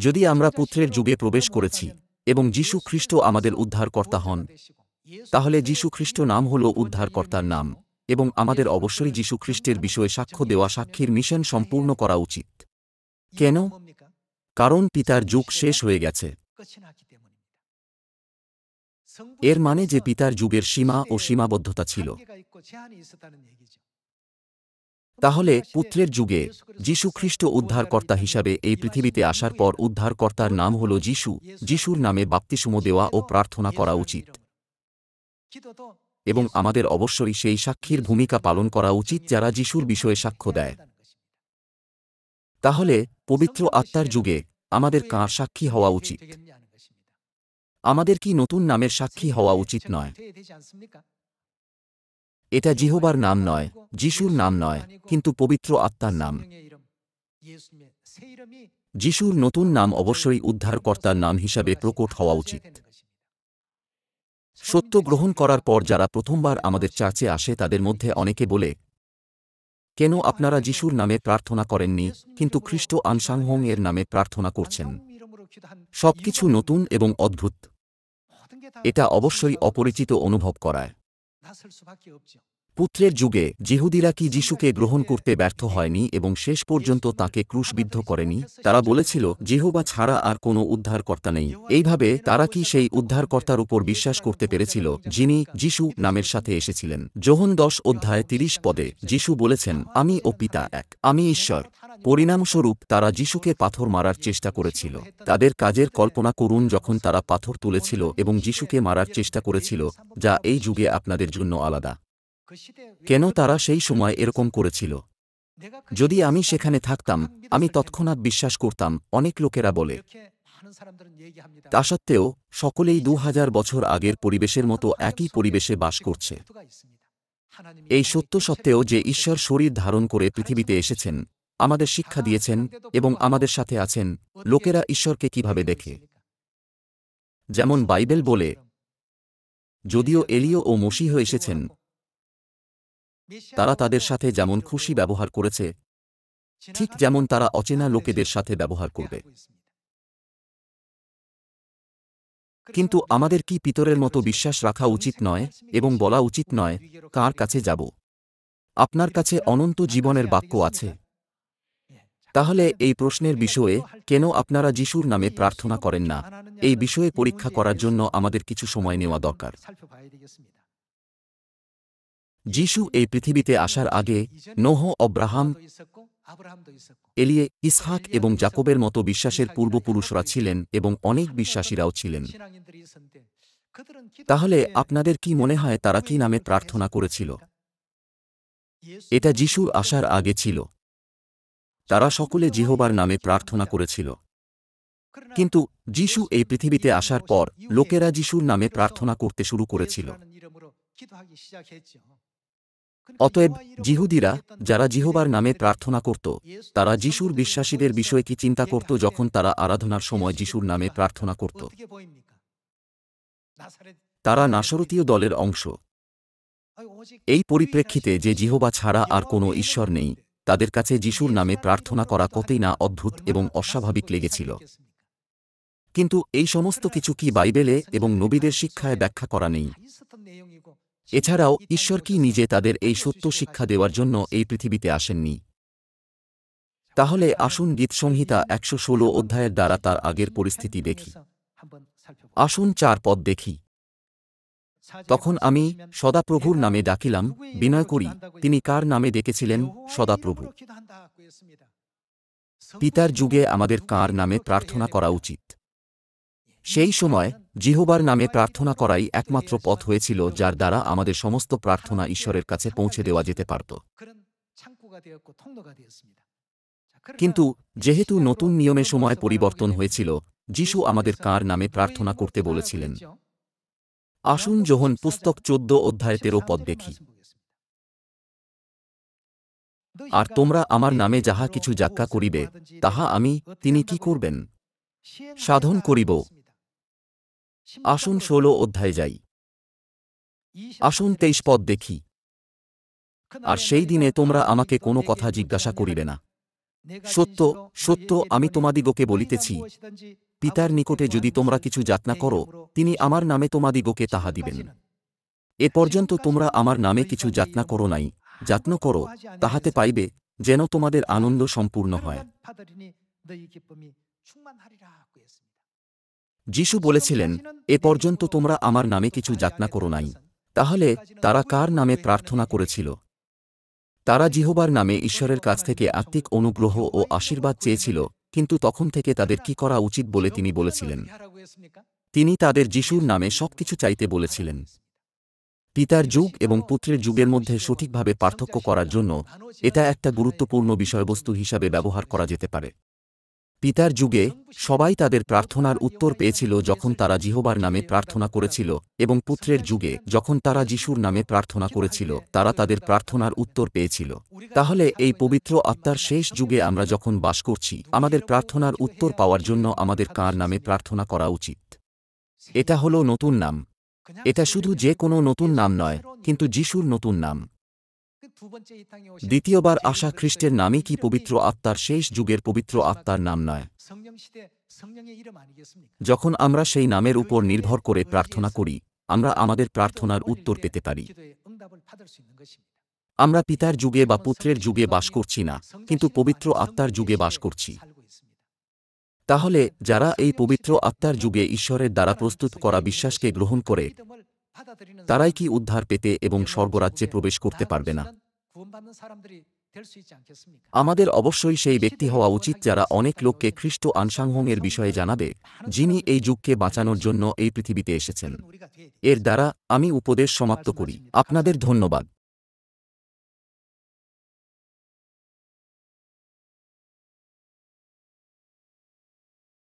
যদি আমরা পুত্রের যুগে প্রবেশ করেছি এবং যীশু খ্রিস্ট আমাদের উদ্ধারকর্তা হন, তাহলে যীশু খ্রিস্ট নাম হল উদ্ধারকর্তার নাম, এবং আমাদের অবশ্যই যীশু খ্রিস্টের বিষয়ে সাক্ষ্য দেওয়া সাক্ষীর মিশন সম্পূর্ণ করা উচিত। কেন? কারণ পিতার যুগ শেষ হয়ে গেছে। এর মানে যে পিতার যুগের সীমা ও সীমাবদ্ধতা ছিল। তাহলে পুত্রের যুগে যীশু খ্রিস্ট উদ্ধারকর্তা হিসাবে এই পৃথিবীতে আসার পর উদ্ধারকর্তার নাম হল যীশু। যীশুর নামে বাপ্তিস্ম দেওয়া ও প্রার্থনা করা উচিত, এবং আমাদের অবশ্যই সেই সাক্ষীর ভূমিকা পালন করা উচিত যারা যীশুর বিষয়ে সাক্ষ্য দেয়। তাহলে পবিত্র আত্মার যুগে আমাদের কার সাক্ষী হওয়া উচিত? আমাদের কি নতুন নামের সাক্ষী হওয়া উচিত নয়? এটা জিহোবার নাম নয়, যিশুর নাম নয়, কিন্তু পবিত্র আত্মার নাম। যিশুর নতুন নাম অবশ্যই উদ্ধারকর্তার নাম হিসাবে প্রকট হওয়া উচিত। সত্য গ্রহণ করার পর যারা প্রথমবার আমাদের চার্চে আসে তাদের মধ্যে অনেকে বলে, কেন আপনারা যিশুর নামে প্রার্থনা করেননি, কিন্তু খ্রিস্ট আনসাংহং এর নামে প্রার্থনা করছেন? সবকিছু নতুন এবং অদ্ভুত। এটা অবশ্যই অপরিচিত অনুভব করায়। পুত্রের যুগে যিহুদিরা কি যিশুকে গ্রহণ করতে ব্যর্থ হয়নি এবং শেষ পর্যন্ত তাঁকে ক্রুশবিদ্ধ করেনি? তারা বলেছিল, যেহোবা ছাড়া আর কোনো উদ্ধারকর্তা নেই। এইভাবে তারা কি সেই উদ্ধারকর্তার উপর বিশ্বাস করতে পেরেছিল যিনি যিশু নামের সাথে এসেছিলেন? যোহন 10 অধ্যায় 30 পদে যিশু বলেছেন, আমি ও পিতা এক, আমি ঈশ্বর। পরিণামস্বরূপ তারা যিশুকে পাথর মারার চেষ্টা করেছিল। তাদের কাজের কল্পনা করুন যখন তারা পাথর তুলেছিল এবং যিশুকে মারার চেষ্টা করেছিল, যা এই যুগে আপনাদের জন্য আলাদা। কেন তারা সেই সময় এরকম করেছিল? যদি আমি সেখানে থাকতাম, আমি তৎক্ষণাৎ বিশ্বাস করতাম, অনেক লোকেরা বলে। তা সত্ত্বেও সকলেই 2000 বছর আগের পরিবেশের মতো একই পরিবেশে বাস করছে। এই সত্য সত্ত্বেও যে ঈশ্বর শরীর ধারণ করে পৃথিবীতে এসেছেন, আমাদের শিক্ষা দিয়েছেন এবং আমাদের সাথে আছেন, লোকেরা ঈশ্বরকে কিভাবে দেখে? যেমন বাইবেল বলে, যদিও এলিয় ও মসীহ এসেছেন, তারা তাদের সাথে যেমন খুশি ব্যবহার করেছে, ঠিক যেমন তারা অচেনা লোকেদের সাথে ব্যবহার করবে। কিন্তু আমাদের কি পিতরের মতো বিশ্বাস রাখা উচিত নয় এবং বলা উচিত নয়, কার কাছে যাব? আপনার কাছে অনন্ত জীবনের বাক্য আছে। তাহলে এই প্রশ্নের বিষয়ে, কেন আপনারা যিশুর নামে প্রার্থনা করেন না, এই বিষয়ে পরীক্ষা করার জন্য আমাদের কিছু সময় নেওয়া দরকার। যিশু এই পৃথিবীতে আসার আগে নোহ, অব্রাহাম, এলিয়ে, ইসহাক এবং যাকবের মতো বিশ্বাসের পূর্বপুরুষরা ছিলেন এবং অনেক বিশ্বাসীরাও ছিলেন। তাহলে আপনাদের কি মনে হয় তারা কি নামে প্রার্থনা করেছিল? এটা যিশুর আসার আগে ছিল। তারা সকলে জিহোবার নামে প্রার্থনা করেছিল। কিন্তু যিশু এই পৃথিবীতে আসার পর লোকেরা যিশুর নামে প্রার্থনা করতে শুরু করেছিল। অতএব যিহুদিরা, যারা জিহোবার নামে প্রার্থনা করত, তারা যিশুর বিশ্বাসীদের বিষয়ে কি চিন্তা করত যখন তারা আরাধনার সময় যিশুর নামে প্রার্থনা করত? তারা নাসরতীয় দলের অংশ। এই পরিপ্রেক্ষিতে যে জিহোবা ছাড়া আর কোনো ঈশ্বর নেই, তাদের কাছে যিশুর নামে প্রার্থনা করা কতই না অদ্ভুত এবং অস্বাভাবিক লেগেছিল। কিন্তু এই সমস্ত কিছু কি বাইবেলে এবং নবীদের শিক্ষায় ব্যাখ্যা করা নেই? এছাড়াও ঈশ্বর কি নিজে তাদের এই সত্য শিক্ষা দেওয়ার জন্য এই পৃথিবীতে আসেননি? তাহলে আসুন গীতসংহিতা 116 অধ্যায়ের দ্বারা তার আগের পরিস্থিতি দেখি। আসুন 4 পদ দেখি। তখন আমি সদাপ্রভুর নামে ডাকিলাম, বিনয় করি। তিনি কার নামে ডেকেছিলেন? সদাপ্রভু। পিতার যুগে আমাদের কার নামে প্রার্থনা করা উচিত? সেই সময় জিহোবার নামে প্রার্থনা করাই একমাত্র পথ হয়েছিল যার দ্বারা আমাদের সমস্ত প্রার্থনা ঈশ্বরের কাছে পৌঁছে দেওয়া যেতে পারত। কিন্তু যেহেতু নতুন নিয়মে সময় পরিবর্তন হয়েছিল, যিশু আমাদের কার নামে প্রার্থনা করতে বলেছিলেন? আসুন যোহন পুস্তক 14 অধ্যায় 13 পদ দেখি। আর তোমরা আমার নামে যাহা কিছু যাজ্ঞা করিবে, তাহা আমি, তিনি কি করবেন? সাধন করিব। আসুন 16 অধ্যায়ে যাই। আসুন 23 পদ দেখি। আর সেই দিনে তোমরা আমাকে কোনো কথা জিজ্ঞাসা করিবে না। সত্য সত্য আমি তোমাদিগকে বলিতেছি, পিতার নিকটে যদি তোমরা কিছু যাচনা করো, তিনি আমার নামে তোমাদিগকে তাহা দিবেন। এ পর্যন্ত তোমরা আমার নামে কিছু যাচনা করো নাই, যত্ন করো, তাহাতে পাইবে, যেন তোমাদের আনন্দ সম্পূর্ণ হয়। যিশু বলেছিলেন, এ পর্যন্ত তোমরা আমার নামে কিছু যাচনা করো নাই। তাহলে তারা কার নামে প্রার্থনা করেছিল? তারা জিহোবার নামে ঈশ্বরের কাছ থেকে আত্মিক অনুগ্রহ ও আশীর্বাদ চেয়েছিল, কিন্তু তখন থেকে তাদের কি করা উচিত বলে তিনি বলেছিলেন? তিনি তাদের যিশুর নামে সবকিছু চাইতে বলেছিলেন। পিতার যুগ এবং পুত্রের যুগের মধ্যে সঠিকভাবে পার্থক্য করার জন্য এটা একটা গুরুত্বপূর্ণ বিষয়বস্তু হিসাবে ব্যবহার করা যেতে পারে। পিতার যুগে সবাই তাদের প্রার্থনার উত্তর পেয়েছিল যখন তারা জিহোবার নামে প্রার্থনা করেছিল, এবং পুত্রের যুগে যখন তারা যিশুর নামে প্রার্থনা করেছিল তারা তাদের প্রার্থনার উত্তর পেয়েছিল। তাহলে এই পবিত্র আত্মার শেষ যুগে আমরা যখন বাস করছি, আমাদের প্রার্থনার উত্তর পাওয়ার জন্য আমাদের কার নামে প্রার্থনা করা উচিত? এটা হলো নতুন নাম। এটা শুধু যে কোনো নতুন নাম নয়, কিন্তু যিশুর নতুন নাম। দ্বিতীয়বার আসা খ্রিস্টের নামই কি পবিত্র আত্মার শেষ যুগের পবিত্র আত্মার নাম নয়? যখন আমরা সেই নামের উপর নির্ভর করে প্রার্থনা করি, আমরা আমাদের প্রার্থনার উত্তর পেতে পারি। আমরা পিতার যুগে বা পুত্রের যুগে বাস করছি না, কিন্তু পবিত্র আত্মার যুগে বাস করছি। তাহলে যারা এই পবিত্র আত্মার যুগে ঈশ্বরের দ্বারা প্রস্তুত করা বিশ্বাসকে গ্রহণ করে, তারাই কি উদ্ধার পেতে এবং স্বর্গরাজ্যে প্রবেশ করতে পারবে না? আমাদের অবশ্যই সেই ব্যক্তি হওয়া উচিত যারা অনেক লোককে খ্রিস্ট আনসাংহংয়ের বিষয়ে জানাবে, যিনি এই যুগকে বাঁচানোর জন্য এই পৃথিবীতে এসেছেন। এর দ্বারা আমি উপদেশ সমাপ্ত করি। আপনাদের ধন্যবাদ।